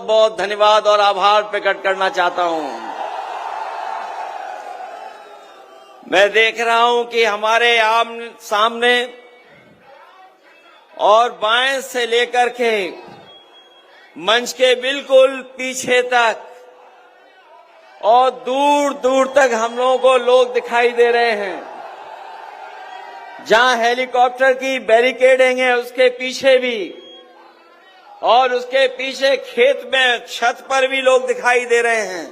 बहुत धन्यवाद और आभार प्रकट करना चाहता हूं। मैं देख रहा हूं कि हमारे सामने और बाएं से लेकर के मंच के बिल्कुल पीछे तक और दूर दूर तक हम लोगों को लोग दिखाई दे रहे हैं। जहां हेलीकॉप्टर की बैरिकेडिंग है उसके पीछे भी, और उसके पीछे खेत में छत पर भी लोग दिखाई दे रहे हैं।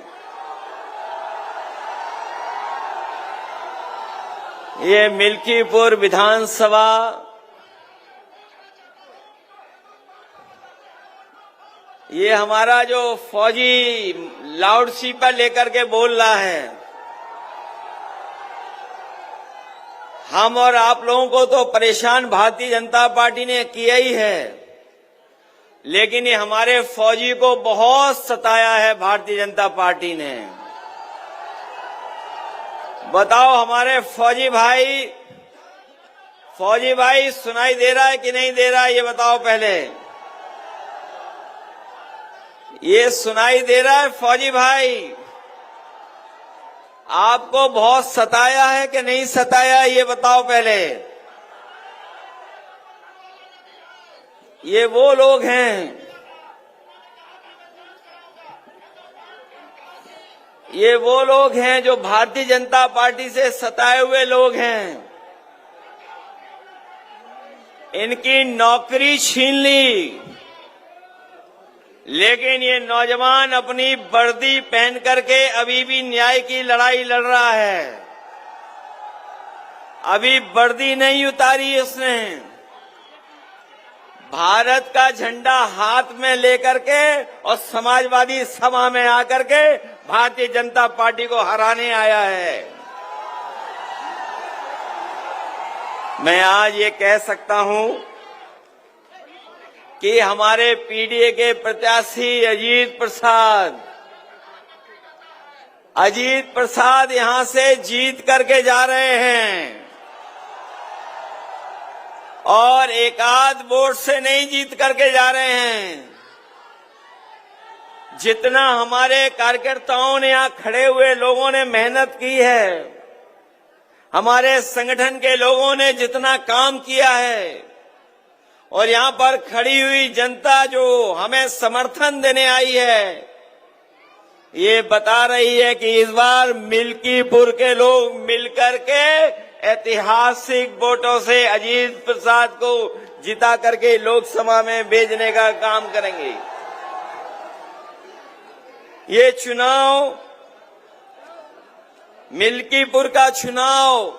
ये मिल्कीपुर विधानसभा ये हमारा जो फौजी लाउड स्पीकर लेकर के बोल रहा है, हम और आप लोगों को तो परेशान भारतीय जनता पार्टी ने किया ही है, लेकिन ये हमारे फौजी को बहुत सताया है भारतीय जनता पार्टी ने। बताओ हमारे फौजी भाई सुनाई दे रहा है कि नहीं दे रहा है, ये बताओ पहले। ये सुनाई दे रहा है फौजी भाई? आपको बहुत सताया है कि नहीं सताया, ये बताओ पहले। ये वो लोग हैं, ये वो लोग हैं जो भारतीय जनता पार्टी से सताए हुए लोग हैं। इनकी नौकरी छीन ली, लेकिन ये नौजवान अपनी वर्दी पहन करके अभी भी न्याय की लड़ाई लड़ रहा है। अभी वर्दी नहीं उतारी उसने, भारत का झंडा हाथ में लेकर के और समाजवादी सभा में आकर के भारतीय जनता पार्टी को हराने आया है। मैं आज ये कह सकता हूं कि हमारे पीडीए के प्रत्याशी अजीत प्रसाद यहां से जीत करके जा रहे हैं, और एक आध वोट से नहीं जीत करके जा रहे हैं। जितना हमारे कार्यकर्ताओं ने यहां खड़े हुए लोगों ने मेहनत की है, हमारे संगठन के लोगों ने जितना काम किया है, और यहां पर खड़ी हुई जनता जो हमें समर्थन देने आई है, ये बता रही है कि इस बार मिल्कीपुर के लोग मिलकर के ऐतिहासिक वोटों से अजीत प्रसाद को जिता करके लोकसभा में भेजने का काम करेंगे। ये चुनाव, मिल्कीपुर का चुनाव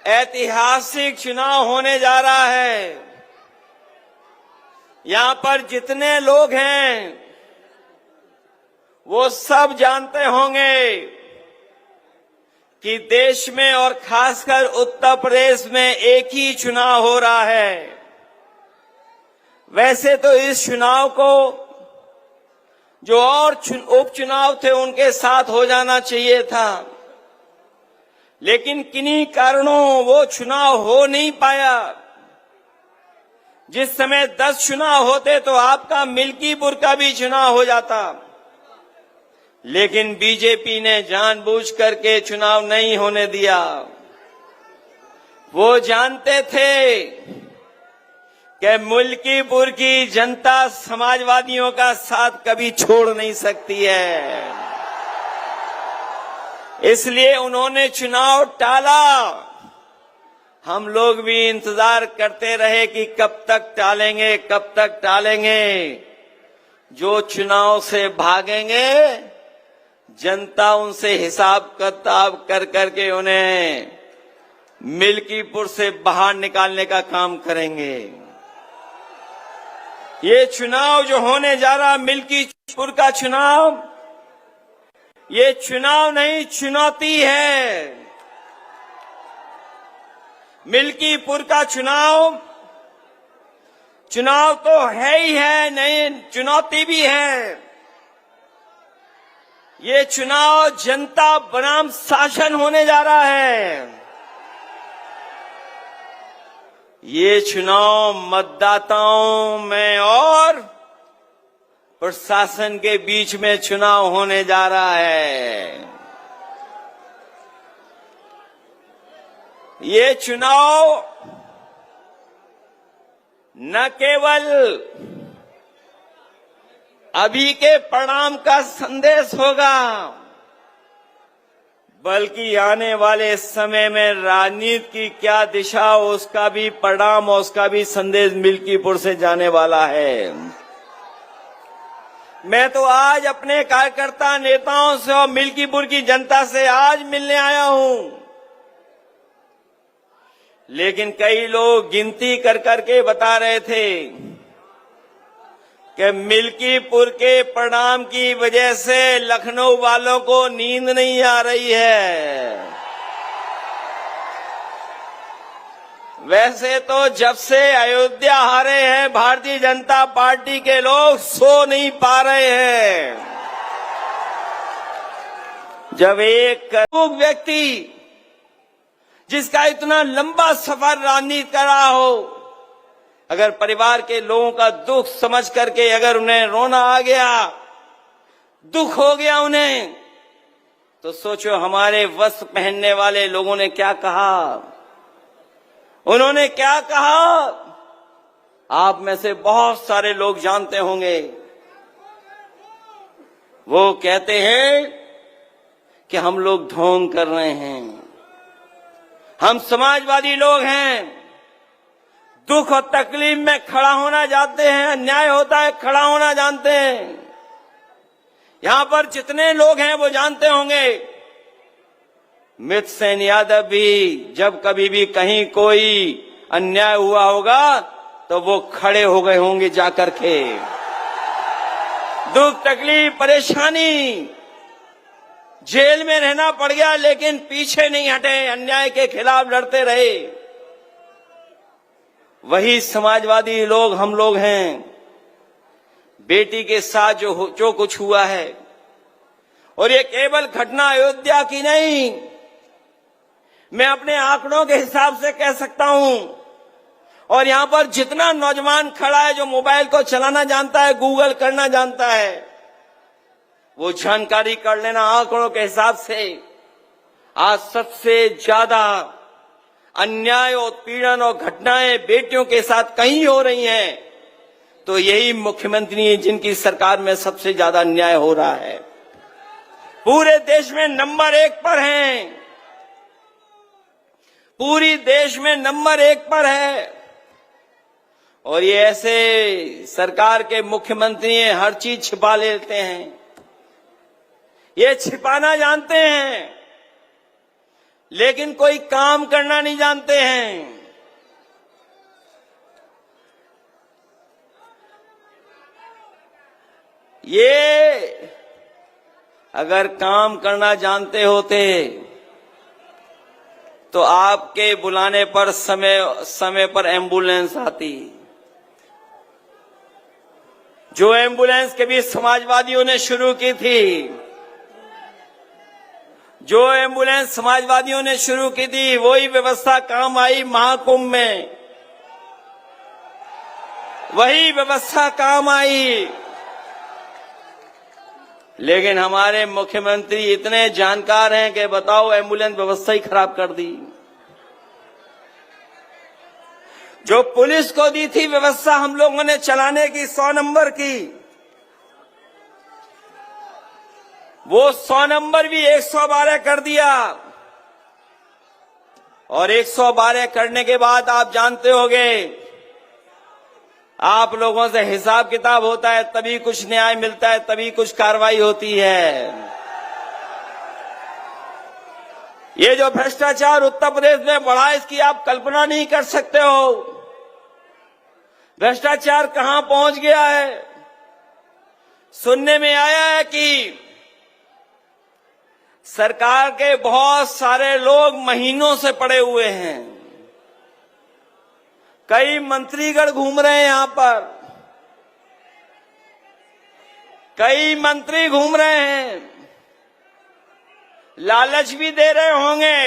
ऐतिहासिक चुनाव होने जा रहा है। यहां पर जितने लोग हैं वो सब जानते होंगे कि देश में और खासकर उत्तर प्रदेश में एक ही चुनाव हो रहा है। वैसे तो इस चुनाव को जो और उपचुनाव थे उनके साथ हो जाना चाहिए था, लेकिन किन्हीं कारणों वो चुनाव हो नहीं पाया। जिस समय 10 चुनाव होते तो आपका मिल्कीपुर का भी चुनाव हो जाता, लेकिन बीजेपी ने जानबूझ करके चुनाव नहीं होने दिया। वो जानते थे कि मिल्कीपुर की जनता समाजवादियों का साथ कभी छोड़ नहीं सकती है, इसलिए उन्होंने चुनाव टाला। हम लोग भी इंतजार करते रहे कि कब तक टालेंगे, कब तक टालेंगे। जो चुनाव से भागेंगे, जनता उनसे हिसाब किताब कर करके उन्हें मिल्कीपुर से बाहर निकालने का काम करेंगे। ये चुनाव जो होने जा रहा मिल्कीपुर का चुनाव, ये चुनाव नहीं चुनौती है। मिल्कीपुर का चुनाव तो है ही है, नहीं चुनौती भी है। ये चुनाव जनता बनाम शासन होने जा रहा है। ये चुनाव मतदाताओं में और प्रशासन के बीच में चुनाव होने जा रहा है। ये चुनाव न केवल अभी के परिणाम का संदेश होगा, बल्कि आने वाले समय में राजनीति की क्या दिशा, उसका भी परिणाम और उसका भी संदेश मिल्कीपुर से जाने वाला है। मैं तो आज अपने कार्यकर्ता नेताओं से और मिल्कीपुर की जनता से आज मिलने आया हूं, लेकिन कई लोग गिनती कर करके बता रहे थे कि मिल्कीपुर के परिणाम की वजह से लखनऊ वालों को नींद नहीं आ रही है। वैसे तो जब से अयोध्या हारे हैं भारतीय जनता पार्टी के लोग सो नहीं पा रहे हैं। जब एक करोड़ व्यक्ति जिसका इतना लंबा सफर राजनीति कर रहा हो, अगर परिवार के लोगों का दुख समझ करके अगर उन्हें रोना आ गया, दुख हो गया उन्हें, तो सोचो हमारे वस्त्र पहनने वाले लोगों ने क्या कहा। उन्होंने क्या कहा, आप में से बहुत सारे लोग जानते होंगे। वो कहते हैं कि हम लोग ढोंग कर रहे हैं, हम समाजवादी लोग हैं, दुख और तकलीफ में खड़ा होना जानते हैं, अन्याय होता है खड़ा होना जानते हैं। यहां पर जितने लोग हैं वो जानते होंगे, मित सेन यादव भी जब कभी भी कहीं कोई अन्याय हुआ होगा तो वो खड़े हो गए होंगे जाकर के। दुख तकलीफ परेशानी, जेल में रहना पड़ गया लेकिन पीछे नहीं हटे, अन्याय के खिलाफ लड़ते रहे। वही समाजवादी लोग हम लोग हैं। बेटी के साथ जो कुछ हुआ है, और ये केवल घटना अयोध्या की नहीं, मैं अपने आंकड़ों के हिसाब से कह सकता हूं, और यहां पर जितना नौजवान खड़ा है जो मोबाइल को चलाना जानता है, गूगल करना जानता है, वो जानकारी कर लेना आंकड़ों के हिसाब से आज सबसे ज्यादा अन्याय और पीड़न और घटनाएं बेटियों के साथ कहीं हो रही हैं, तो यही मुख्यमंत्री हैं जिनकी सरकार में सबसे ज्यादा अन्याय हो रहा है। पूरे देश में नंबर 1 पर हैं, पूरी देश में नंबर 1 पर है। और ये ऐसे सरकार के मुख्यमंत्री हैं, हर चीज छिपा लेते हैं, ये छिपाना जानते हैं, लेकिन कोई काम करना नहीं जानते हैं। ये अगर काम करना जानते होते तो आपके बुलाने पर समय पर एम्बुलेंस आती। जो एम्बुलेंस कभी समाजवादियों ने शुरू की थी, जो एम्बुलेंस समाजवादियों ने शुरू की थी, वही व्यवस्था काम आई महाकुंभ में, वही व्यवस्था काम आई। लेकिन हमारे मुख्यमंत्री इतने जानकार हैं कि बताओ एम्बुलेंस व्यवस्था ही खराब कर दी। जो पुलिस को दी थी व्यवस्था हम लोगों ने चलाने की 100 नंबर की, वो 100 नंबर भी 112 कर दिया। और 112 करने के बाद आप जानते होंगे, आप लोगों से हिसाब किताब होता है, तभी कुछ न्याय मिलता है, तभी कुछ कार्रवाई होती है। ये जो भ्रष्टाचार उत्तर प्रदेश में बढ़ा, इसकी आप कल्पना नहीं कर सकते हो। भ्रष्टाचार कहां पहुंच गया है। सुनने में आया है कि सरकार के बहुत सारे लोग महीनों से पड़े हुए हैं, कई मंत्रीगण घूम रहे हैं यहां पर, कई मंत्री घूम रहे हैं, लालच भी दे रहे होंगे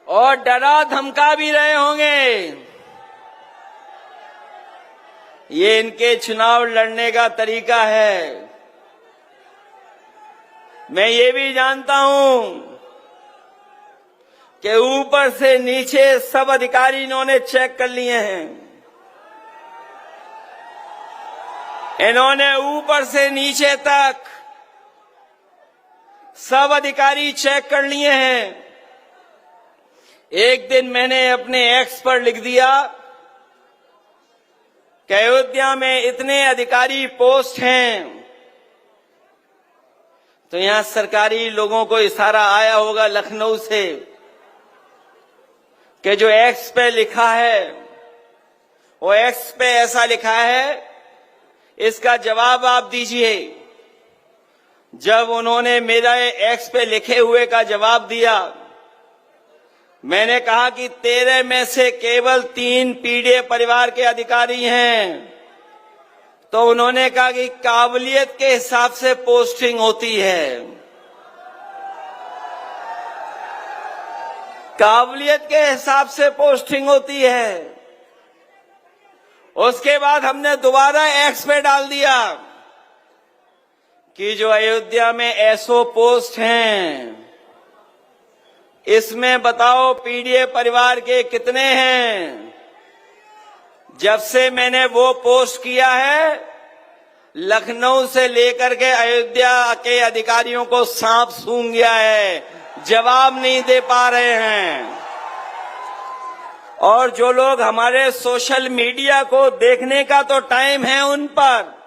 और डरा धमका भी रहे होंगे। ये इनके चुनाव लड़ने का तरीका है। मैं ये भी जानता हूं कि ऊपर से नीचे सब अधिकारी इन्होंने चेक कर लिए हैं। इन्होंने ऊपर से नीचे तक सब अधिकारी चेक कर लिए हैं। एक दिन मैंने अपने एक्स पर लिख दिया कि अयोध्या में इतने अधिकारी पोस्ट हैं, तो यहां सरकारी लोगों को इशारा आया होगा लखनऊ से कि जो एक्स पे लिखा है वो एक्स पे ऐसा लिखा है, इसका जवाब आप दीजिए। जब उन्होंने मेरा एक्स पे लिखे हुए का जवाब दिया, मैंने कहा कि 13 में से केवल 3 पीडीए परिवार के अधिकारी हैं, तो उन्होंने कहा कि काबिलियत के हिसाब से पोस्टिंग होती है। काबिलियत के हिसाब से पोस्टिंग होती है। उसके बाद हमने दोबारा एक्स पे डाल दिया कि जो अयोध्या में एसओ पोस्ट हैं, इसमें बताओ पीडीए परिवार के कितने हैं। जब से मैंने वो पोस्ट किया है, लखनऊ से लेकर के अयोध्या के अधिकारियों को सांप सूंघ गया है, जवाब नहीं दे पा रहे हैं। और जो लोग हमारे सोशल मीडिया को देखने का तो टाइम है, उन पर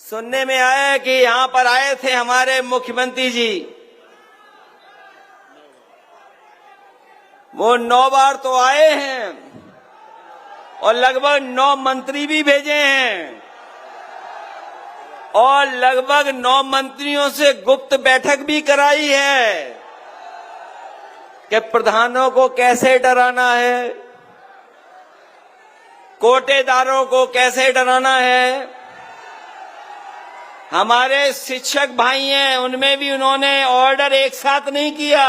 सुनने में आया है कि यहां पर आए थे हमारे मुख्यमंत्री जी, वो 9 बार तो आए हैं और लगभग 9 मंत्री भी भेजे हैं और लगभग 9 मंत्रियों से गुप्त बैठक भी कराई है कि प्रधानों को कैसे डराना है, कोटेदारों को कैसे डराना है। हमारे शिक्षक भाई हैं, उनमें भी उन्होंने ऑर्डर एक साथ नहीं किया।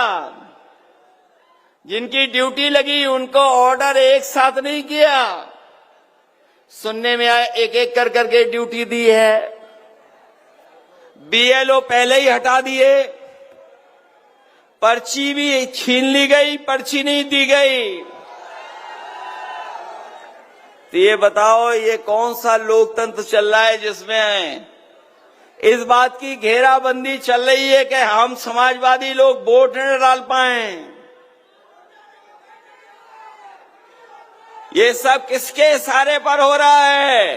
जिनकी ड्यूटी लगी उनको ऑर्डर एक साथ नहीं किया। सुनने में आया एक एक कर करके ड्यूटी दी है। बीएलओ पहले ही हटा दिए, पर्ची भी छीन ली गई, पर्ची नहीं दी गई। तो ये बताओ, ये कौन सा लोकतंत्र चल रहा है जिसमें इस बात की घेराबंदी चल रही है कि हम समाजवादी लोग वोट न डाल पाए। ये सब किसके इशारे पर हो रहा है?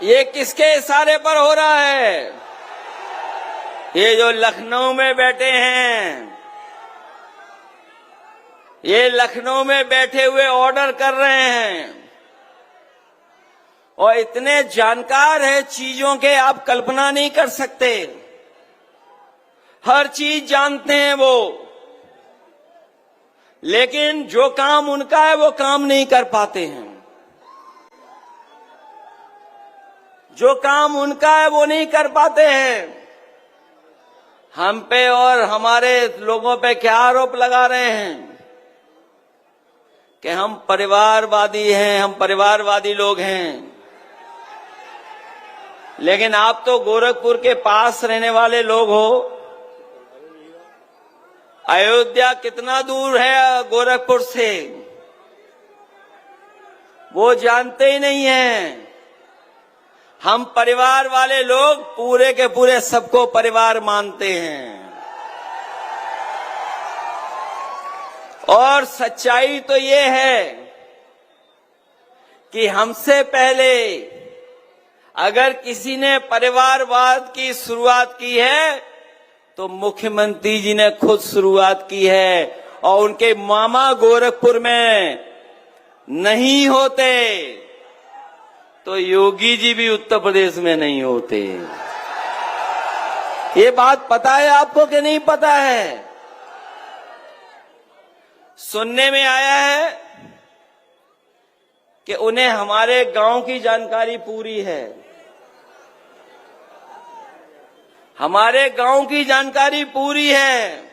ये किसके इशारे पर हो रहा है? ये जो लखनऊ में बैठे हैं, ये लखनऊ में बैठे हुए ऑर्डर कर रहे हैं और इतने जानकार है चीजों के, आप कल्पना नहीं कर सकते। हर चीज जानते हैं वो, लेकिन जो काम उनका है वो काम नहीं कर पाते हैं। जो काम उनका है वो नहीं कर पाते हैं। हम पे और हमारे लोगों पे क्या आरोप लगा रहे हैं कि हम परिवारवादी हैं, हम परिवारवादी लोग हैं। लेकिन आप तो गोरखपुर के पास रहने वाले लोग हो। अयोध्या कितना दूर है गोरखपुर से, वो जानते ही नहीं हैं। हम परिवार वाले लोग पूरे के पूरे सबको परिवार मानते हैं। और सच्चाई तो ये है कि हमसे पहले अगर किसी ने परिवारवाद की शुरुआत की है तो मुख्यमंत्री जी ने खुद शुरुआत की है। और उनके मामा गोरखपुर में नहीं होते तो योगी जी भी उत्तर प्रदेश में नहीं होते। ये बात पता है आपको कि नहीं पता है? सुनने में आया है कि उन्हें हमारे गांव की जानकारी पूरी है। हमारे गांव की जानकारी पूरी है।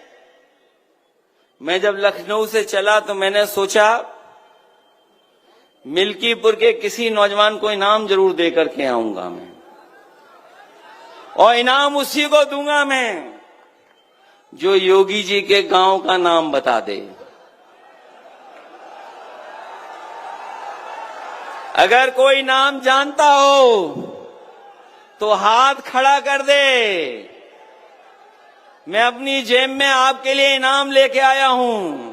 मैं जब लखनऊ से चला तो मैंने सोचा मिल्कीपुर के किसी नौजवान को इनाम जरूर दे करके आऊंगा मैं, और इनाम उसी को दूंगा मैं जो योगी जी के गांव का नाम बता दे। अगर कोई नाम जानता हो तो हाथ खड़ा कर दे। मैं अपनी जेब में आपके लिए इनाम लेके आया हूं।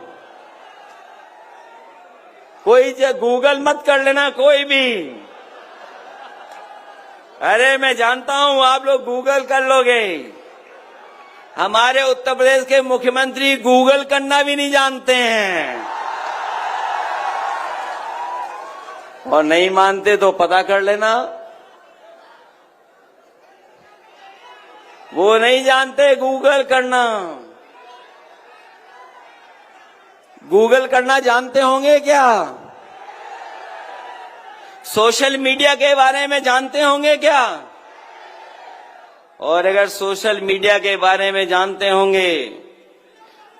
कोई गूगल मत कर लेना कोई भी। अरे मैं जानता हूं आप लोग गूगल कर लोगे। हमारे उत्तर प्रदेश के मुख्यमंत्री गूगल करना भी नहीं जानते हैं, और नहीं मानते तो पता कर लेना। वो नहीं जानते गूगल करना। गूगल करना जानते होंगे क्या? सोशल मीडिया के बारे में जानते होंगे क्या? और अगर सोशल मीडिया के बारे में जानते होंगे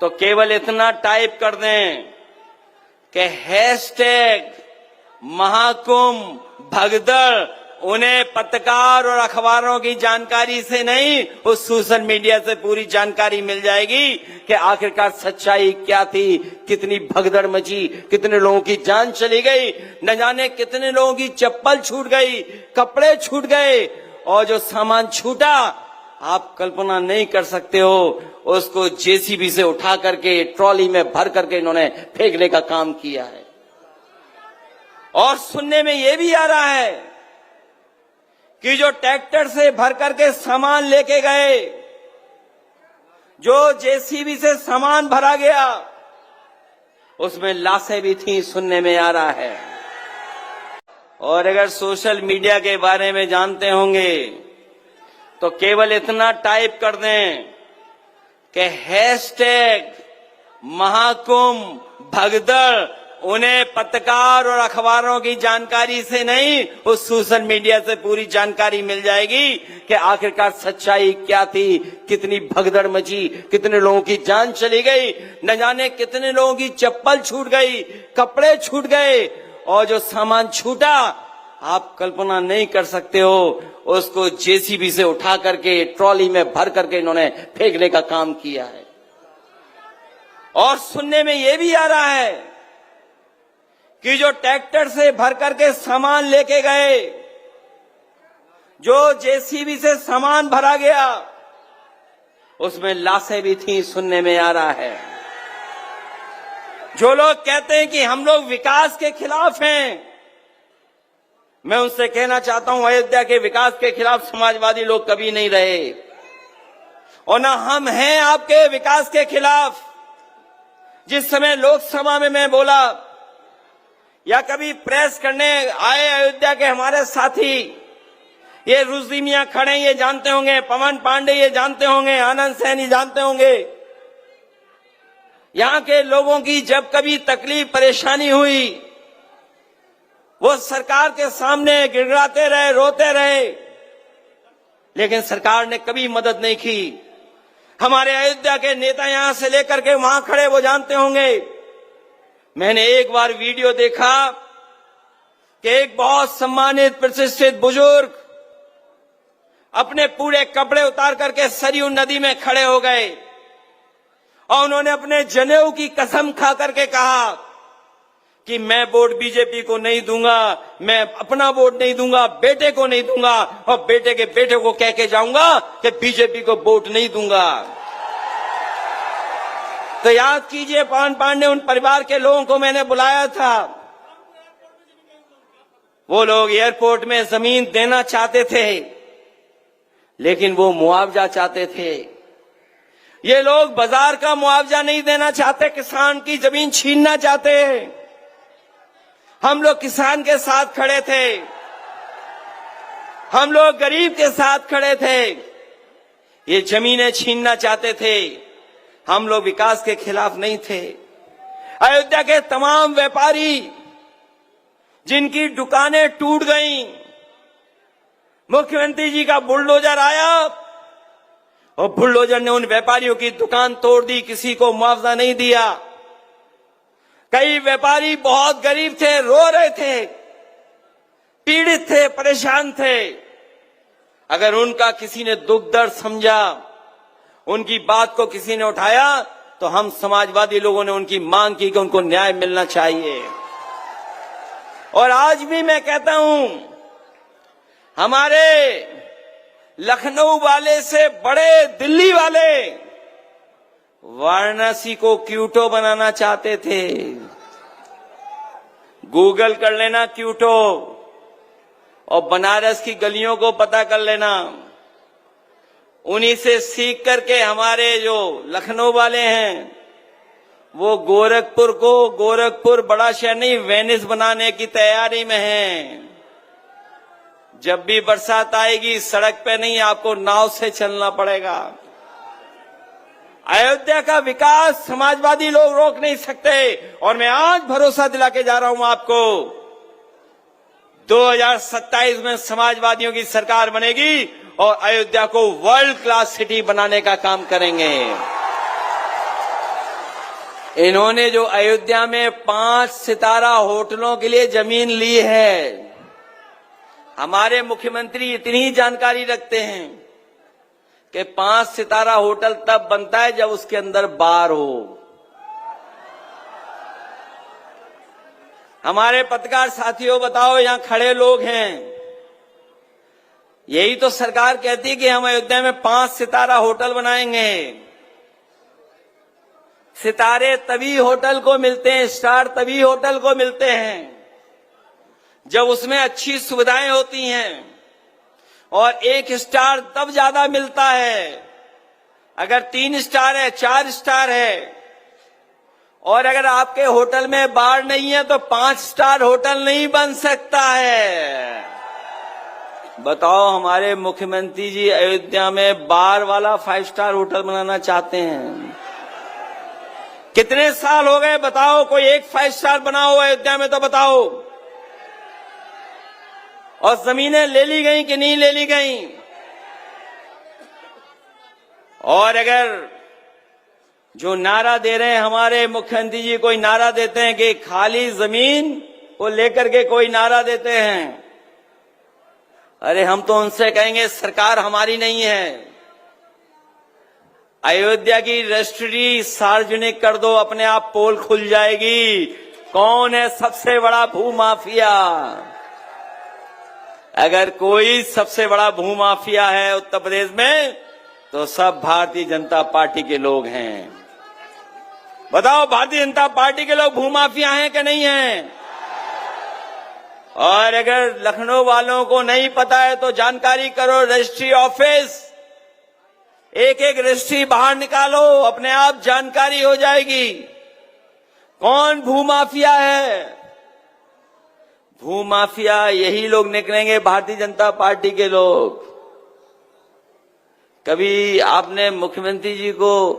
तो केवल इतना टाइप कर दें कि हैशटैग महाकुंभ भगदड़ उन्हें पत्रकार और अखबारों की जानकारी से नहीं, उस सोशल मीडिया से पूरी जानकारी मिल जाएगी कि आखिरकार सच्चाई क्या थी, कितनी भगदड़ मची, कितने लोगों की जान चली गई, न जाने कितने लोगों की चप्पल छूट गई, कपड़े छूट गए, और जो सामान छूटा आप कल्पना नहीं कर सकते हो, उसको जेसीबी से उठा करके ट्रॉली में भर करके इन्होंने फेंकने का काम किया है। और सुनने में यह भी आ रहा है कि जो ट्रैक्टर से भर करके सामान लेके गए, जो जेसीबी से सामान भरा गया, उसमें लाशें भी थी, सुनने में आ रहा है। और अगर सोशल मीडिया के बारे में जानते होंगे तो केवल इतना टाइप कर दें कि हैशटैग महाकुंभ भगदड़ उन्हें पत्रकार और अखबारों की जानकारी से नहीं, उस सोशल मीडिया से पूरी जानकारी मिल जाएगी कि आखिरकार सच्चाई क्या थी, कितनी भगदड़ मची, कितने लोगों की जान चली गई, न जाने कितने लोगों की चप्पल छूट गई, कपड़े छूट गए, और जो सामान छूटा आप कल्पना नहीं कर सकते हो, उसको जेसीबी से उठा करके ट्रॉली में भर करके इन्होंने फेंकने का काम किया है। और सुनने में यह भी आ रहा है कि जो ट्रैक्टर से भर करके सामान लेके गए, जो जेसीबी से सामान भरा गया, उसमें लाशें भी थी, सुनने में आ रहा है। जो लोग कहते हैं कि हम लोग विकास के खिलाफ हैं, मैं उनसे कहना चाहता हूं अयोध्या के विकास के खिलाफ समाजवादी लोग कभी नहीं रहे, और ना हम हैं आपके विकास के खिलाफ। जिस समय लोकसभा में मैं बोला या कभी प्रेस करने आए अयोध्या के हमारे साथी, ये रुचि मियां खड़े ये जानते होंगे, पवन पांडे ये जानते होंगे, आनंद सैनी जानते होंगे, यहां के लोगों की जब कभी तकलीफ परेशानी हुई वो सरकार के सामने गिड़गिड़ाते रहे, रोते रहे, लेकिन सरकार ने कभी मदद नहीं की। हमारे अयोध्या के नेता यहां से लेकर के वहां खड़े वो जानते होंगे। मैंने एक बार वीडियो देखा कि एक बहुत सम्मानित प्रतिष्ठित बुजुर्ग अपने पूरे कपड़े उतार करके सरयू नदी में खड़े हो गए और उन्होंने अपने जनेऊ की कसम खा करके कहा कि मैं वोट बीजेपी को नहीं दूंगा, मैं अपना वोट नहीं दूंगा, बेटे को नहीं दूंगा, और बेटे के बेटे को कह के जाऊंगा कि बीजेपी को वोट नहीं दूंगा। तो याद कीजिए पवन पांडे उन परिवार के लोगों को मैंने बुलाया था। वो लोग एयरपोर्ट में जमीन देना चाहते थे, लेकिन वो मुआवजा चाहते थे। ये लोग बाजार का मुआवजा नहीं देना चाहते, किसान की जमीन छीनना चाहते हैं। हम लोग किसान के साथ खड़े थे, हम लोग गरीब के साथ खड़े थे। ये जमीनें छीनना चाहते थे, हम लोग विकास के खिलाफ नहीं थे। अयोध्या के तमाम व्यापारी जिनकी दुकानें टूट गईं, मुख्यमंत्री जी का बुलडोजर आया और बुलडोजर ने उन व्यापारियों की दुकान तोड़ दी, किसी को मुआवजा नहीं दिया। कई व्यापारी बहुत गरीब थे, रो रहे थे, पीड़ित थे, परेशान थे। अगर उनका किसी ने दुख दर्द समझा, उनकी बात को किसी ने उठाया, तो हम समाजवादी लोगों ने उनकी मांग की कि उनको न्याय मिलना चाहिए। और आज भी मैं कहता हूं, हमारे लखनऊ वाले से बड़े दिल्ली वाले वाराणसी को क्यूटो बनाना चाहते थे। गूगल कर लेना क्यूटो, और बनारस की गलियों को पता कर लेना। उन्हीं से सीख करके हमारे जो लखनऊ वाले हैं, वो गोरखपुर को, गोरखपुर बड़ा शहर नहीं, वेनिस बनाने की तैयारी में हैं। जब भी बरसात आएगी, सड़क पे नहीं, आपको नाव से चलना पड़ेगा। अयोध्या का विकास समाजवादी लोग रोक नहीं सकते। और मैं आज भरोसा दिला के जा रहा हूं आपको, 2027 में समाजवादियों की सरकार बनेगी और अयोध्या को वर्ल्ड क्लास सिटी बनाने का काम करेंगे। इन्होंने जो अयोध्या में 5 सितारा होटलों के लिए जमीन ली है, हमारे मुख्यमंत्री इतनी जानकारी रखते हैं कि 5 सितारा होटल तब बनता है जब उसके अंदर बार हो। हमारे पत्रकार साथियों, बताओ, यहां खड़े लोग हैं, यही तो सरकार कहती है कि हम अयोध्या में 5 सितारा होटल बनाएंगे। सितारे तभी होटल को मिलते हैं, स्टार तभी होटल को मिलते हैं जब उसमें अच्छी सुविधाएं होती हैं। और 1 स्टार तब ज्यादा मिलता है अगर 3 स्टार है, 4 स्टार है। और अगर आपके होटल में बार नहीं है तो 5 स्टार होटल नहीं बन सकता है। बताओ, हमारे मुख्यमंत्री जी अयोध्या में बार वाला 5 स्टार होटल बनाना चाहते हैं। कितने साल हो गए, बताओ, कोई एक 5 स्टार बना हो अयोध्या में तो बताओ। और जमीनें ले ली गई कि नहीं ले ली गई? और अगर जो नारा दे रहे हैं हमारे मुख्यमंत्री जी, कोई नारा देते हैं कि खाली जमीन को लेकर के कोई नारा देते हैं, अरे हम तो उनसे कहेंगे सरकार हमारी नहीं है। अयोध्या की रजिस्ट्री सार्वजनिक कर दो, अपने आप पोल खुल जाएगी। कौन है सबसे बड़ा भूमाफिया? अगर कोई सबसे बड़ा भूमाफिया है उत्तर प्रदेश में, तो सब भारतीय जनता पार्टी के लोग हैं। बताओ, भारतीय जनता पार्टी के लोग भूमाफिया हैं कि नहीं हैं? और अगर लखनऊ वालों को नहीं पता है तो जानकारी करो, रजिस्ट्री ऑफिस, एक एक रजिस्ट्री बाहर निकालो, अपने आप जानकारी हो जाएगी कौन भूमाफिया है। भूमाफिया यही लोग निकलेंगे, भारतीय जनता पार्टी के लोग। कभी आपने मुख्यमंत्री जी को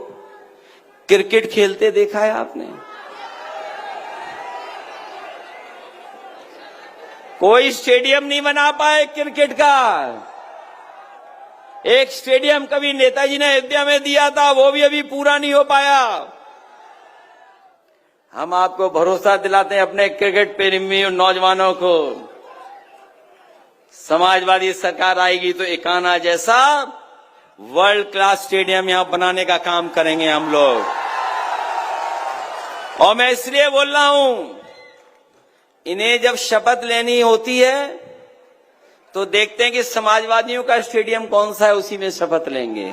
क्रिकेट खेलते देखा है आपने? कोई स्टेडियम नहीं बना पाए क्रिकेट का। एक स्टेडियम कभी नेताजी ने अयोध्या में दिया था, वो भी अभी पूरा नहीं हो पाया। हम आपको भरोसा दिलाते हैं अपने क्रिकेट प्रेमी नौजवानों को, समाजवादी सरकार आएगी तो इकाना जैसा वर्ल्ड क्लास स्टेडियम यहां बनाने का काम करेंगे हम लोग। और मैं इसलिए बोल रहा हूं, इन्हें जब शपथ लेनी होती है तो देखते हैं कि समाजवादियों का स्टेडियम कौन सा है, उसी में शपथ लेंगे।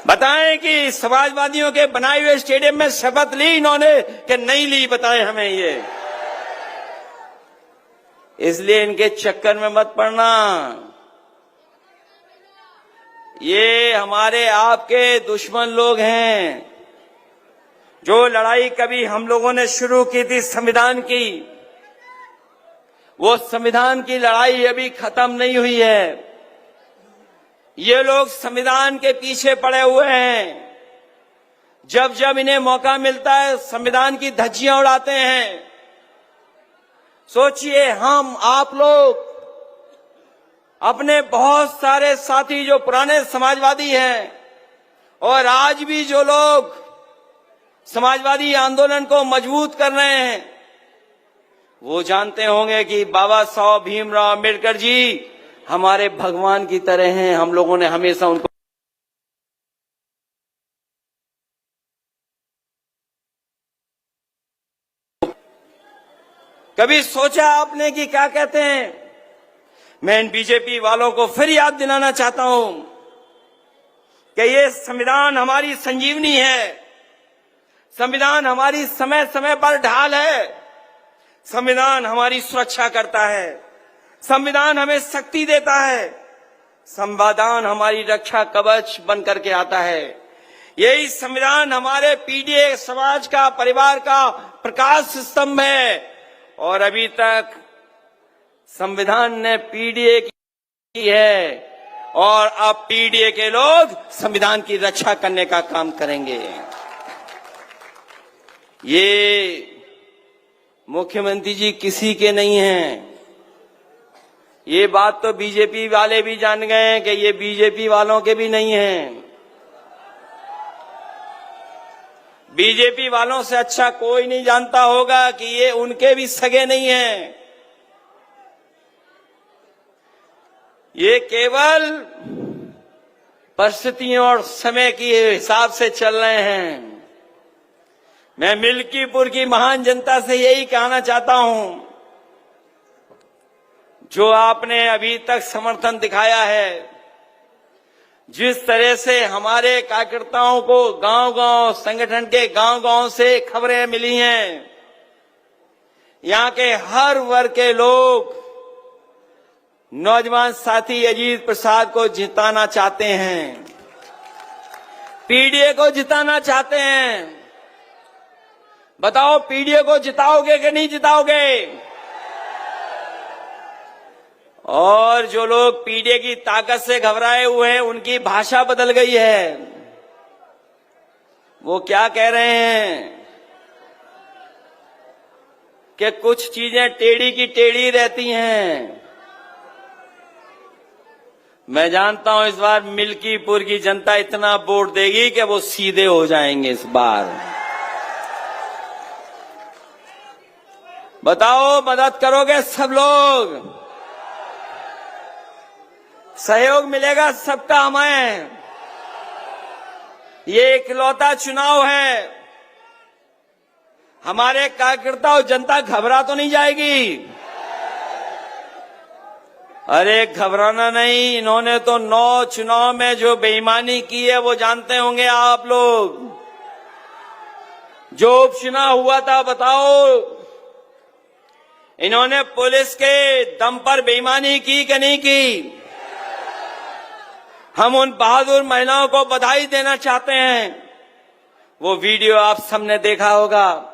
बताएं कि समाजवादियों के बनाए हुए स्टेडियम में शपथ ली इन्होंने कि नहीं ली, बताएं हमें ये। इसलिए इनके चक्कर में मत पड़ना। ये हमारे आपके दुश्मन लोग हैं। जो लड़ाई कभी हम लोगों ने शुरू की थी संविधान की, वो संविधान की लड़ाई अभी खत्म नहीं हुई है। ये लोग संविधान के पीछे पड़े हुए हैं। जब जब इन्हें मौका मिलता है संविधान की धज्जियां उड़ाते हैं। सोचिए, हम आप लोग अपने बहुत सारे साथी जो पुराने समाजवादी हैं और आज भी जो लोग समाजवादी आंदोलन को मजबूत कर रहे हैं, वो जानते होंगे कि बाबा साहब भीमराव अम्बेडकर जी हमारे भगवान की तरह हैं। हम लोगों ने हमेशा उनको कभी सोचा आपने कि क्या कहते हैं? मैं इन बीजेपी वालों को फिर याद दिलाना चाहता हूं कि ये संविधान हमारी संजीवनी है, संविधान हमारी समय समय पर ढाल है, संविधान हमारी सुरक्षा करता है, संविधान हमें शक्ति देता है, संविधान हमारी रक्षा कवच बन करके आता है। यही संविधान हमारे पीढ़ी समाज का, परिवार का प्रकाश स्तंभ है। और अभी तक संविधान ने पीडीए की है और अब पीडीए के लोग संविधान की रक्षा करने का काम करेंगे। ये मुख्यमंत्री जी किसी के नहीं हैं। ये बात तो बीजेपी वाले भी जान गए हैं कि ये बीजेपी वालों के भी नहीं हैं। बीजेपी वालों से अच्छा कोई नहीं जानता होगा कि ये उनके भी सगे नहीं हैं। ये केवल परिस्थितियों और समय के हिसाब से चल रहे हैं। मैं मिल्कीपुर की महान जनता से यही कहना चाहता हूं, जो आपने अभी तक समर्थन दिखाया है, जिस तरह से हमारे कार्यकर्ताओं को गांव-गांव, संगठन के गांव-गांव से खबरें मिली हैं, यहां के हर वर्ग के लोग नौजवान साथी अजीत प्रसाद को जिताना चाहते हैं, पीडीए को जिताना चाहते हैं। बताओ पीडीए को जिताओगे कि नहीं जिताओगे? और जो लोग पीडीए की ताकत से घबराए हुए हैं, उनकी भाषा बदल गई है। वो क्या कह रहे हैं कि कुछ चीजें टेढ़ी की टेढ़ी रहती हैं। मैं जानता हूं इस बार मिल्कीपुर की जनता इतना वोट देगी कि वो सीधे हो जाएंगे इस बार। बताओ मदद करोगे सब लोग? सहयोग मिलेगा सबका हमें। ये इकलौता चुनाव है। हमारे कार्यकर्ता और जनता घबरा तो नहीं जाएगी? अरे घबराना नहीं। इन्होंने तो 9 चुनाव में जो बेईमानी की है वो जानते होंगे आप लोग। जो उपचुनाव हुआ था, बताओ इन्होंने पुलिस के दम पर बेईमानी की कि नहीं की? हम उन बहादुर महिलाओं को बधाई देना चाहते हैं। वो वीडियो आप सबने देखा होगा,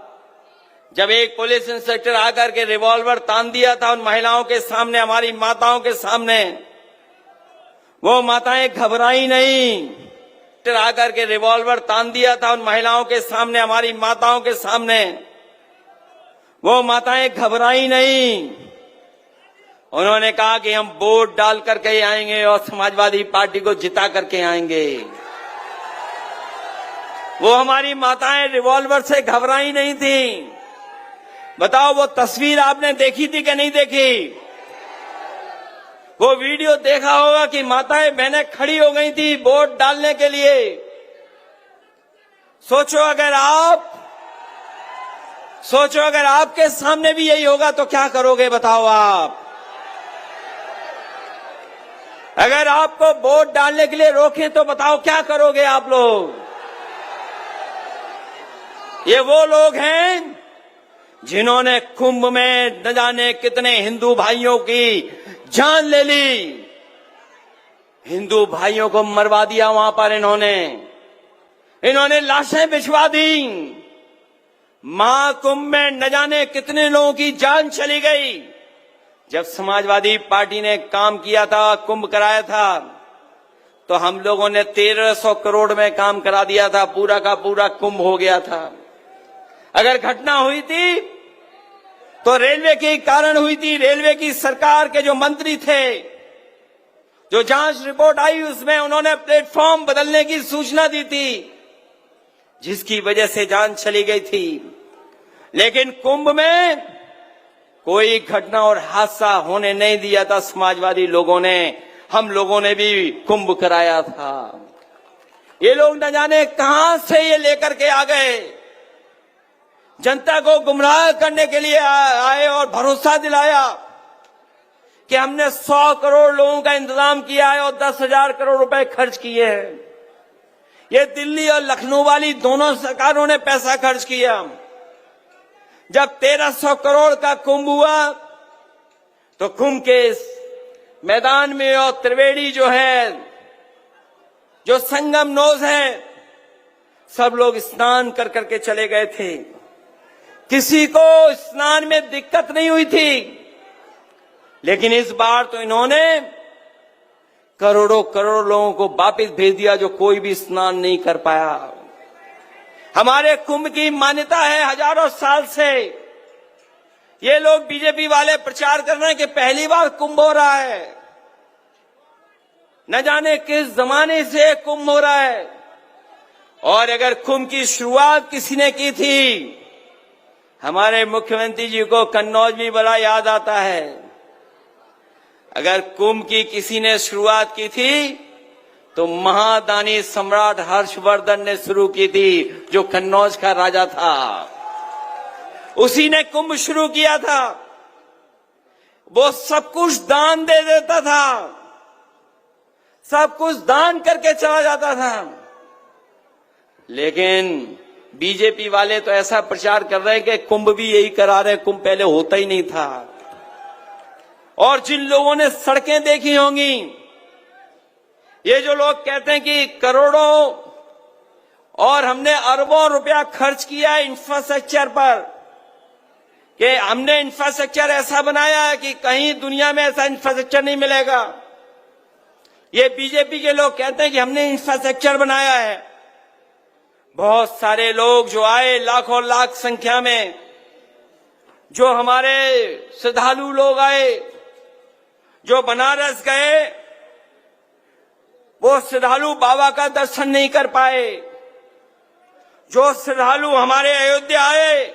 जब एक पुलिस इंस्पेक्टर आकर के रिवॉल्वर तान दिया था उन महिलाओं के सामने, हमारी माताओं के सामने। वो माताएं घबराई नहीं। आकर के रिवॉल्वर तान दिया था उन महिलाओं के सामने, हमारी माताओं के सामने। वो माताएं घबराई नहीं। उन्होंने कहा कि हम वोट डाल करके आएंगे और समाजवादी पार्टी को जिता करके आएंगे। वो हमारी माताएं रिवॉल्वर से घबराई नहीं थी। बताओ वो तस्वीर आपने देखी थी कि नहीं देखी? वो वीडियो देखा होगा कि माताएं बहनें खड़ी हो गई थी वोट डालने के लिए। सोचो अगर आपके सामने भी यही होगा तो क्या करोगे? बताओ आप। अगर आपको वोट डालने के लिए रोकें तो बताओ क्या करोगे आप लोग? ये वो लोग हैं जिन्होंने कुंभ में न जाने कितने हिंदू भाइयों की जान ले ली। हिंदू भाइयों को मरवा दिया वहां पर। इन्होंने लाशें बिछवा दी। महाकुंभ में न जाने कितने लोगों की जान चली गई। जब समाजवादी पार्टी ने काम किया था, कुंभ कराया था, तो हम लोगों ने 1300 करोड़ में काम करा दिया था। पूरा का पूरा कुंभ हो गया था। अगर घटना हुई थी तो रेलवे के कारण हुई थी। रेलवे की सरकार के जो मंत्री थे, जो जांच रिपोर्ट आई उसमें उन्होंने प्लेटफॉर्म बदलने की सूचना दी थी। जिसकी वजह से जान चली गई थी। लेकिन कुंभ में कोई घटना और हादसा होने नहीं दिया था समाजवादी लोगों ने। हम लोगों ने भी कुंभ कराया था। ये लोग न जाने कहां से ये लेकर के आ गए, जनता को गुमराह करने के लिए आए और भरोसा दिलाया कि हमने 100 करोड़ लोगों का इंतजाम किया है और 10,000 करोड़ रुपए खर्च किए हैं। ये दिल्ली और लखनऊ वाली दोनों सरकारों ने पैसा खर्च किया। जब 1300 करोड़ का कुंभ हुआ तो कुंभ के मैदान में और त्रिवेणी जो है, जो संगम नोज है, सब लोग स्नान कर करके चले गए थे। किसी को स्नान में दिक्कत नहीं हुई थी। लेकिन इस बार तो इन्होंने करोड़ों करोड़ लोगों को वापस भेज दिया जो कोई भी स्नान नहीं कर पाया। हमारे कुंभ की मान्यता है हजारों साल से। ये लोग बीजेपी वाले प्रचार कर रहे हैं कि पहली बार कुंभ हो रहा है। न जाने किस जमाने से कुंभ हो रहा है। और अगर कुंभ की शुरुआत किसी ने की थी, हमारे मुख्यमंत्री जी को कन्नौज भी बड़ा याद आता है। अगर कुंभ की किसी ने शुरुआत की थी तो महादानी सम्राट हर्षवर्धन ने शुरू की थी, जो कन्नौज का राजा था। उसी ने कुंभ शुरू किया था। वो सब कुछ दान दे देता था, सब कुछ दान करके चला जाता था। लेकिन बीजेपी वाले तो ऐसा प्रचार कर रहे हैं कि कुंभ भी यही करा रहे, कुंभ पहले होता ही नहीं था। और जिन लोगों ने सड़कें देखी होंगी, ये जो लोग कहते हैं कि करोड़ों और हमने अरबों रुपया खर्च किया है इंफ्रास्ट्रक्चर पर, कि हमने इंफ्रास्ट्रक्चर ऐसा बनाया है कि कहीं दुनिया में ऐसा इंफ्रास्ट्रक्चर नहीं मिलेगा। ये बीजेपी के लोग कहते हैं कि हमने इंफ्रास्ट्रक्चर बनाया है। बहुत सारे लोग जो आए, लाखों लाख संख्या में, जो हमारे श्रद्धालु लोग आए, जो बनारस गए, वो श्रद्धालु बाबा का दर्शन नहीं कर पाए। जो श्रद्धालु हमारे अयोध्या आए,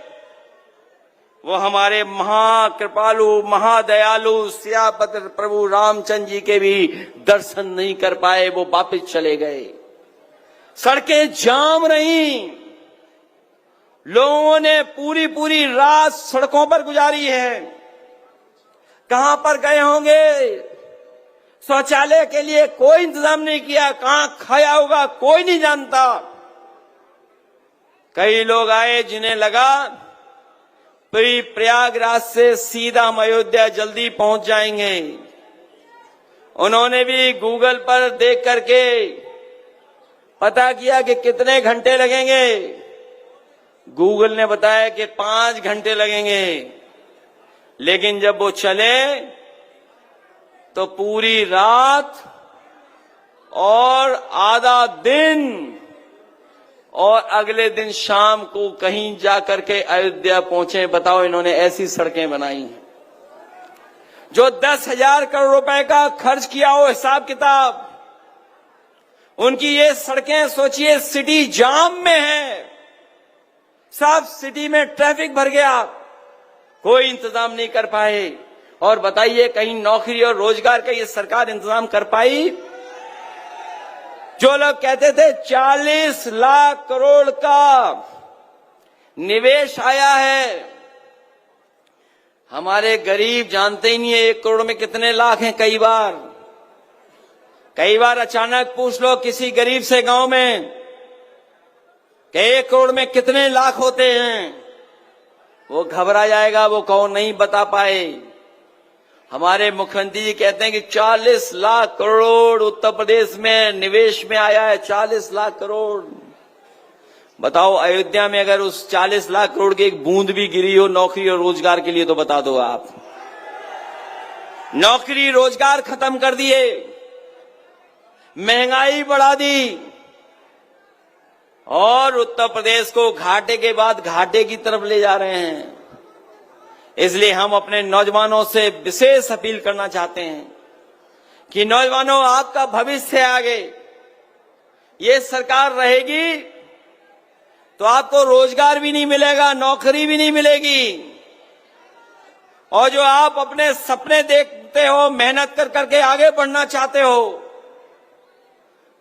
वो हमारे महाकृपालु, महादयालु सियापत प्रभु रामचंद्र जी के भी दर्शन नहीं कर पाए, वो वापस चले गए। सड़कें जाम रही। लोगों ने पूरी पूरी रात सड़कों पर गुजारी है। कहां पर गए होंगे? शौचालय के लिए कोई इंतजाम नहीं किया। कहां खाया होगा कोई नहीं जानता। कई लोग आए जिन्हें लगा प्रयागराज से सीधा हम अयोध्या जल्दी पहुंच जाएंगे। उन्होंने भी गूगल पर देख करके पता किया कि कितने घंटे लगेंगे। गूगल ने बताया कि 5 घंटे लगेंगे। लेकिन जब वो चले तो पूरी रात और आधा दिन और अगले दिन शाम को कहीं जाकर के अयोध्या पहुंचे। बताओ, इन्होंने ऐसी सड़कें बनाई हैं। जो 10,000 करोड़ रुपए का खर्च किया हो हिसाब किताब, उनकी ये सड़कें सोचिए सिटी जाम में है। सब सिटी में ट्रैफिक भर गया, कोई इंतजाम नहीं कर पाए। और बताइए, कहीं नौकरी और रोजगार का ये सरकार इंतजाम कर पाई? जो लोग कहते थे 40 लाख करोड़ का निवेश आया है, हमारे गरीब जानते ही नहीं है 1 करोड़ में कितने लाख हैं। कई बार अचानक पूछ लो किसी गरीब से गांव में कि 1 करोड़ में कितने लाख होते हैं, वो घबरा जाएगा, वो कहो नहीं बता पाए। हमारे मुख्यमंत्री जी कहते हैं कि 40 लाख करोड़ उत्तर प्रदेश में निवेश में आया है। 40 लाख करोड़। बताओ, अयोध्या में अगर उस 40 लाख करोड़ की एक बूंद भी गिरी हो नौकरी और रोजगार के लिए, तो बता दो आप। नौकरी रोजगार खत्म कर दिए, महंगाई बढ़ा दी और उत्तर प्रदेश को घाटे के बाद घाटे की तरफ ले जा रहे हैं। इसलिए हम अपने नौजवानों से विशेष अपील करना चाहते हैं कि नौजवानों, आपका भविष्य है आगे। ये सरकार रहेगी तो आपको रोजगार भी नहीं मिलेगा, नौकरी भी नहीं मिलेगी। और जो आप अपने सपने देखते हो, मेहनत कर करके आगे बढ़ना चाहते हो,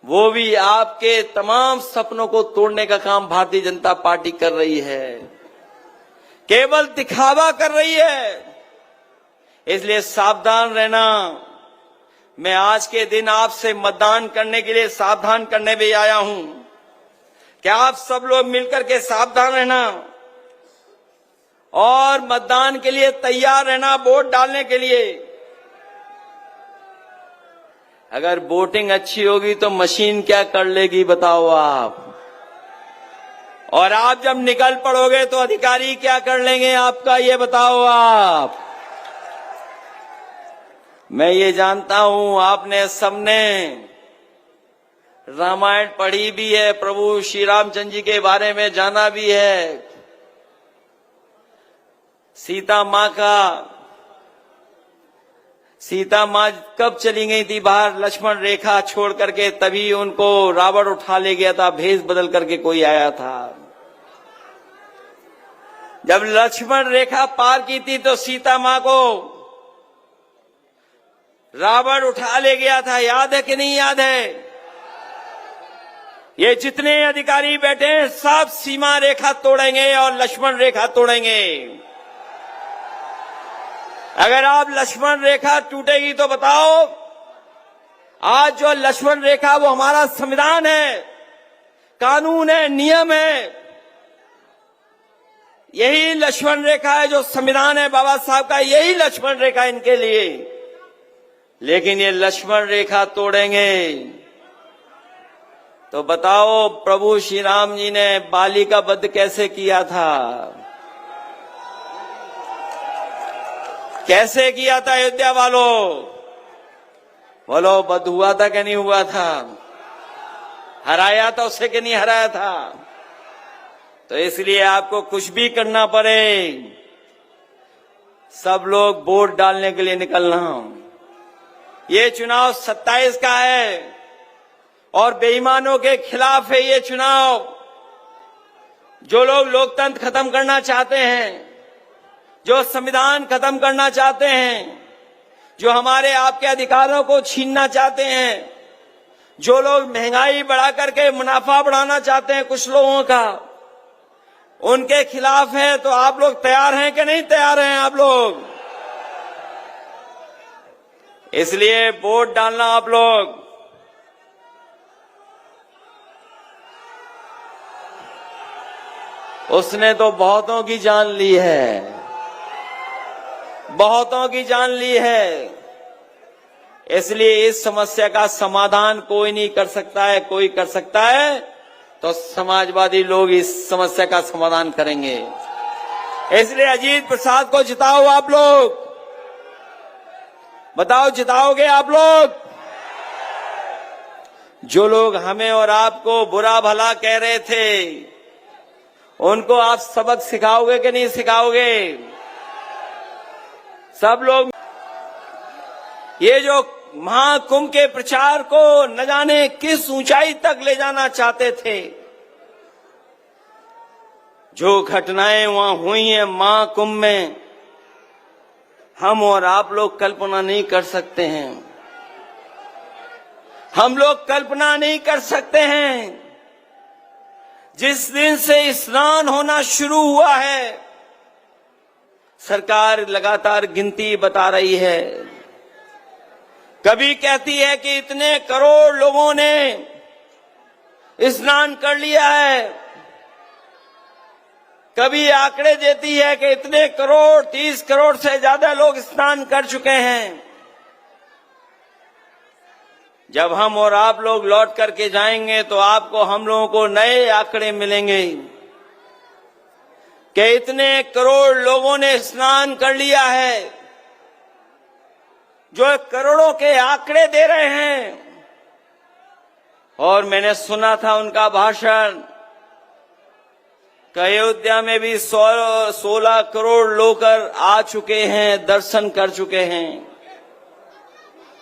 वो भी आपके तमाम सपनों को तोड़ने का काम भारतीय जनता पार्टी कर रही है, केवल दिखावा कर रही है। इसलिए सावधान रहना। मैं आज के दिन आपसे मतदान करने के लिए सावधान करने भी आया हूं कि आप सब लोग मिलकर के सावधान रहना और मतदान के लिए तैयार रहना, वोट डालने के लिए। अगर वोटिंग अच्छी होगी तो मशीन क्या कर लेगी बताओ आप। और आप जब निकल पड़ोगे तो अधिकारी क्या कर लेंगे आपका, ये बताओ आप। मैं ये जानता हूं आपने सबने रामायण पढ़ी भी है, प्रभु श्री रामचंद्र जी के बारे में जाना भी है। सीता माँ कब चली गई थी बाहर लक्ष्मण रेखा छोड़ करके, तभी उनको रावण उठा ले गया था, भेष बदल करके कोई आया था। जब लक्ष्मण रेखा पार की थी तो सीता माँ को रावण उठा ले गया था, याद है कि नहीं याद है? ये जितने अधिकारी बैठे हैं सब सीमा रेखा तोड़ेंगे और लक्ष्मण रेखा तोड़ेंगे। अगर आप लक्ष्मण रेखा टूटेगी तो बताओ, आज जो लक्ष्मण रेखा वो हमारा संविधान है, कानून है, नियम है। यही लक्ष्मण रेखा है जो संविधान है बाबा साहब का, यही लक्ष्मण रेखा इनके लिए। लेकिन ये लक्ष्मण रेखा तोड़ेंगे तो बताओ प्रभु श्री राम जी ने बाली का वध कैसे किया था, कैसे किया था अयोध्या वालों? बोलो, वध हुआ था कि नहीं हुआ था? हराया था उसे कि नहीं हराया था? तो इसलिए आपको कुछ भी करना पड़े, सब लोग वोट डालने के लिए निकलना। ये चुनाव 27 का है और बेईमानों के खिलाफ है ये चुनाव। जो लोग लोकतंत्र खत्म करना चाहते हैं, जो संविधान खत्म करना चाहते हैं, जो हमारे आपके अधिकारों को छीनना चाहते हैं, जो लोग महंगाई बढ़ा करके मुनाफा बढ़ाना चाहते हैं कुछ लोगों का, उनके खिलाफ है। तो आप लोग तैयार हैं कि नहीं तैयार हैं आप लोग? इसलिए वोट डालना आप लोग। उसने तो बहुतों की जान ली है, बहुतों की जान ली है। इसलिए इस समस्या का समाधान कोई नहीं कर सकता है, कोई कर सकता है तो समाजवादी लोग इस समस्या का समाधान करेंगे। इसलिए अजीत प्रसाद को जिताओ आप लोग। बताओ, जिताओगे आप लोग? जो लोग हमें और आपको बुरा भला कह रहे थे, उनको आप सबक सिखाओगे कि नहीं सिखाओगे? सब लोग ये जो महाकुंभ के प्रचार को न जाने किस ऊंचाई तक ले जाना चाहते थे, जो घटनाएं वहां हुई हैं महाकुंभ में, हम और आप लोग कल्पना नहीं कर सकते हैं। हम लोग कल्पना नहीं कर सकते हैं। जिस दिन से स्नान होना शुरू हुआ है, सरकार लगातार गिनती बता रही है। कभी कहती है कि इतने करोड़ लोगों ने स्नान कर लिया है, कभी आंकड़े देती है कि इतने करोड़, 30 करोड़ से ज्यादा लोग स्नान कर चुके हैं। जब हम और आप लोग लौट करके जाएंगे तो आपको, हम लोगों को नए आंकड़े मिलेंगे कि इतने करोड़ लोगों ने स्नान कर लिया है। जो करोड़ों के आंकड़े दे रहे हैं, और मैंने सुना था उनका भाषण, अयोध्या में भी 16 करोड़ लोग आ चुके हैं, दर्शन कर चुके हैं।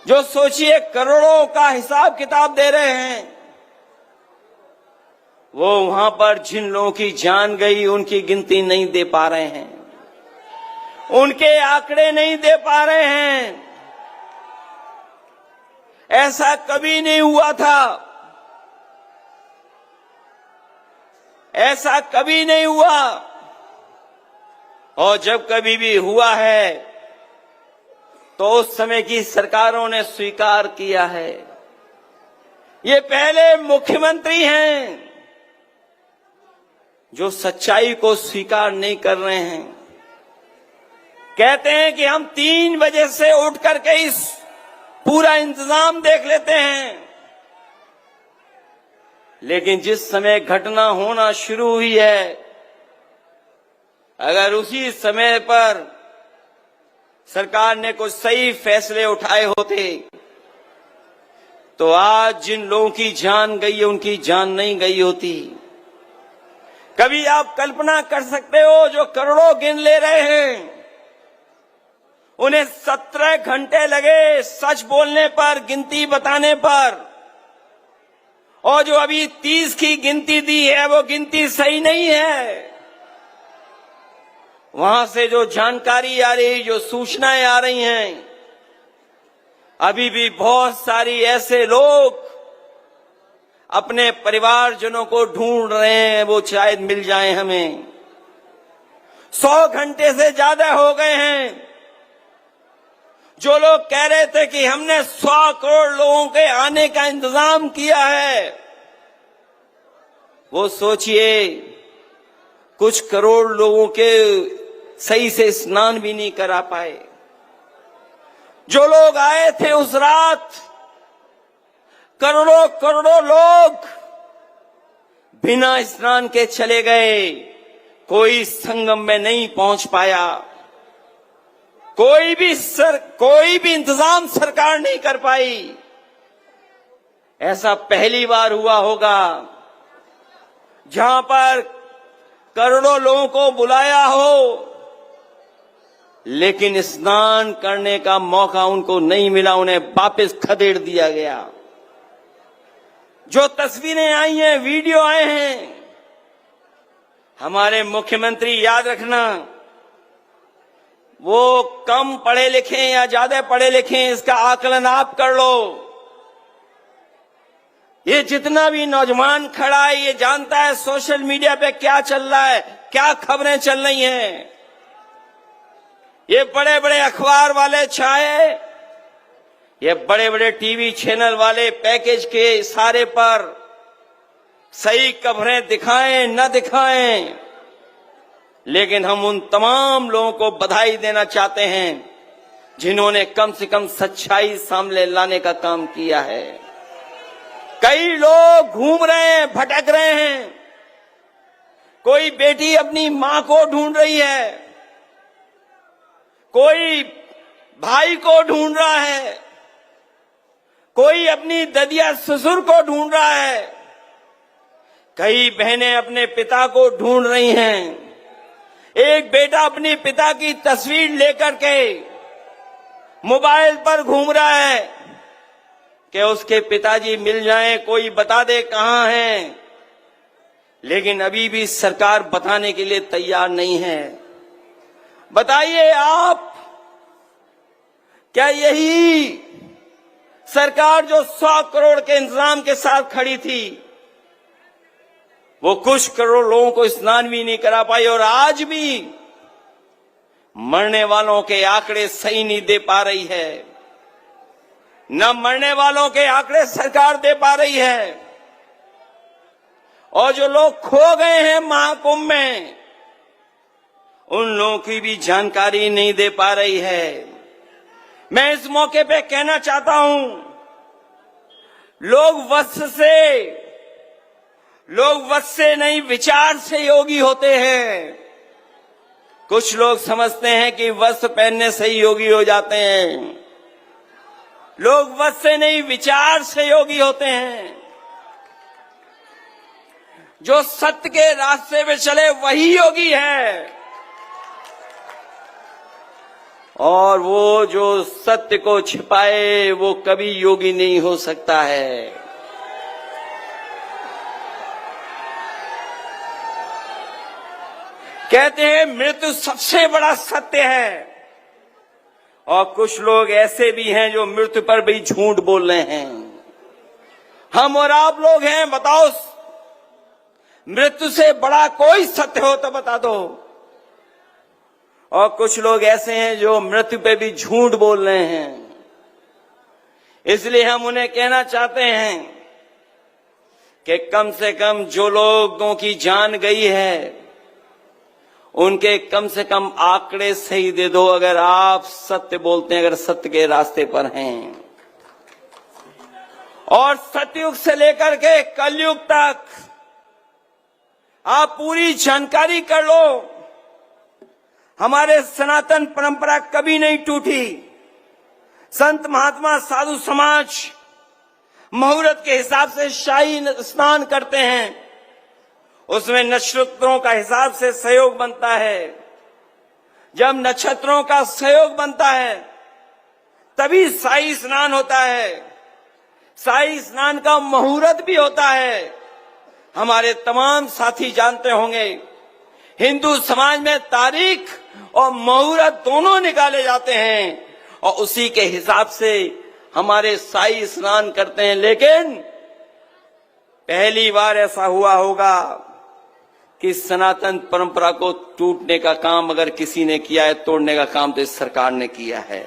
जो सोचिए करोड़ों का हिसाब किताब दे रहे हैं। वो वहां पर जिन लोगों की जान गई उनकी गिनती नहीं दे पा रहे हैं, उनके आंकड़े नहीं दे पा रहे हैं। ऐसा कभी नहीं हुआ था, ऐसा कभी नहीं हुआ, और जब कभी भी हुआ है तो उस समय की सरकारों ने स्वीकार किया है। ये पहले मुख्यमंत्री हैं जो सच्चाई को स्वीकार नहीं कर रहे हैं। कहते हैं कि हम 3 बजे से उठ करके इस पूरा इंतजाम देख लेते हैं, लेकिन जिस समय घटना होना शुरू हुई है, अगर उसी समय पर सरकार ने कुछ सही फैसले उठाए होते तो आज जिन लोगों की जान गई है उनकी जान नहीं गई होती। कभी आप कल्पना कर सकते हो जो करोड़ों गिन ले रहे हैं, उन्हें 17 घंटे लगे सच बोलने पर, गिनती बताने पर, और जो अभी 30 की गिनती दी है वो गिनती सही नहीं है। वहां से जो जानकारी आ रही, जो सूचनाएं आ रही हैं, अभी भी बहुत सारी ऐसे लोग अपने परिवारजनों को ढूंढ रहे हैं, वो शायद मिल जाएं हमें। 100 घंटे से ज्यादा हो गए हैं। जो लोग कह रहे थे कि हमने 100 करोड़ लोगों के आने का इंतजाम किया है, वो सोचिए कुछ करोड़ लोगों के सही से स्नान भी नहीं करा पाए। जो लोग आए थे उस रात, करोड़ों करोड़ों लोग बिना स्नान के चले गए। कोई संगम में नहीं पहुंच पाया। कोई भी इंतजाम सरकार नहीं कर पाई। ऐसा पहली बार हुआ होगा जहां पर करोड़ों लोगों को बुलाया हो, लेकिन स्नान करने का मौका उनको नहीं मिला, उन्हें वापस खदेड़ दिया गया। जो तस्वीरें आई हैं, वीडियो आए हैं, हमारे मुख्यमंत्री याद रखना, वो कम पढ़े लिखे या ज्यादा पढ़े लिखे इसका आकलन आप कर लो। ये जितना भी नौजवान खड़ा है ये जानता है सोशल मीडिया पे क्या चल रहा है, क्या खबरें चल रही हैं। ये बड़े बड़े अखबार वाले छाए, ये बड़े बड़े टीवी चैनल वाले पैकेज के इशारे पर सही खबरें दिखाएं न दिखाएं, लेकिन हम उन तमाम लोगों को बधाई देना चाहते हैं जिन्होंने कम से कम सच्चाई सामने लाने का काम किया है। कई लोग घूम रहे हैं, भटक रहे हैं। कोई बेटी अपनी मां को ढूंढ रही है, कोई भाई को ढूंढ रहा है, कोई अपनी ददिया ससुर को ढूंढ रहा है, कई बहनें अपने पिता को ढूंढ रही हैं। एक बेटा अपने पिता की तस्वीर लेकर के मोबाइल पर घूम रहा है कि उसके पिताजी मिल जाएं, कोई बता दे कहां हैं, लेकिन अभी भी सरकार बताने के लिए तैयार नहीं है। बताइए आप, क्या यही सरकार जो 100 करोड़ के इंतजाम के साथ खड़ी थी, वो कुछ करोड़ लोगों को स्नान भी नहीं करा पाई, और आज भी मरने वालों के आंकड़े सही नहीं दे पा रही है। न मरने वालों के आंकड़े सरकार दे पा रही है, और जो लोग खो गए हैं महाकुंभ में, उन लोगों की भी जानकारी नहीं दे पा रही है। मैं इस मौके पे कहना चाहता हूं, लोग वश से नहीं विचार से योगी होते हैं। कुछ लोग समझते हैं कि वस्त्र पहनने से ही योगी हो जाते हैं। लोग वश से नहीं विचार से योगी होते हैं। जो सत्य के रास्ते पे चले वही योगी है, और वो जो सत्य को छिपाए वो कभी योगी नहीं हो सकता है। कहते हैं मृत्यु सबसे बड़ा सत्य है, और कुछ लोग ऐसे भी हैं जो मृत्यु पर भी झूठ बोल रहे हैं। हम और आप लोग हैं, बताओ मृत्यु से बड़ा कोई सत्य हो तो बता दो। और कुछ लोग ऐसे हैं जो मृत्यु पे भी झूठ बोल रहे हैं। इसलिए हम उन्हें कहना चाहते हैं कि कम से कम जो लोगों की जान गई है उनके कम से कम आंकड़े सही दे दो, अगर आप सत्य बोलते हैं, अगर सत्य के रास्ते पर हैं। और सतयुग से लेकर के कलयुग तक आप पूरी जानकारी कर लो, हमारे सनातन परंपरा कभी नहीं टूटी। संत महात्मा साधु समाज मुहूर्त के हिसाब से शाही स्नान करते हैं, उसमें नक्षत्रों का हिसाब से सहयोग बनता है। जब नक्षत्रों का सहयोग बनता है तभी शाही स्नान होता है। शाही स्नान का मुहूर्त भी होता है। हमारे तमाम साथी जानते होंगे, हिंदू समाज में तारीख और मुहूर्त दोनों निकाले जाते हैं और उसी के हिसाब से हमारे शाही स्नान करते हैं। लेकिन पहली बार ऐसा हुआ होगा कि सनातन परंपरा को टूटने का काम अगर किसी ने किया है, तोड़ने का काम तो इस सरकार ने किया है।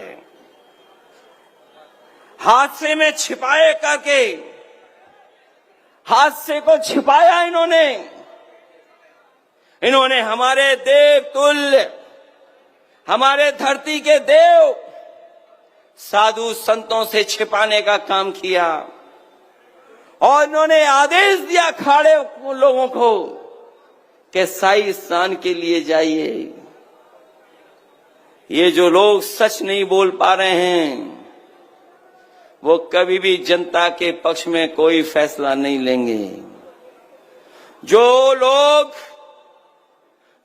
हादसे में छिपाए करके हादसे को छिपाया इन्होंने हमारे देव तुल्य, हमारे धरती के देव साधु संतों से छिपाने का काम किया। और इन्होंने आदेश दिया खाड़े लोगों को कि शाही स्नान के लिए जाइए। ये जो लोग सच नहीं बोल पा रहे हैं वो कभी भी जनता के पक्ष में कोई फैसला नहीं लेंगे। जो लोग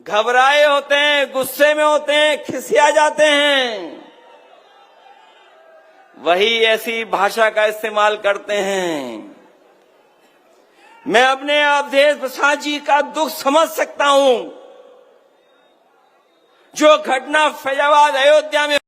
घबराए होते हैं, गुस्से में होते हैं, खिसिया जाते हैं, वही ऐसी भाषा का इस्तेमाल करते हैं। मैं अपने अवधेश प्रसाद जी का दुख समझ सकता हूं। जो घटना फैजाबाद अयोध्या में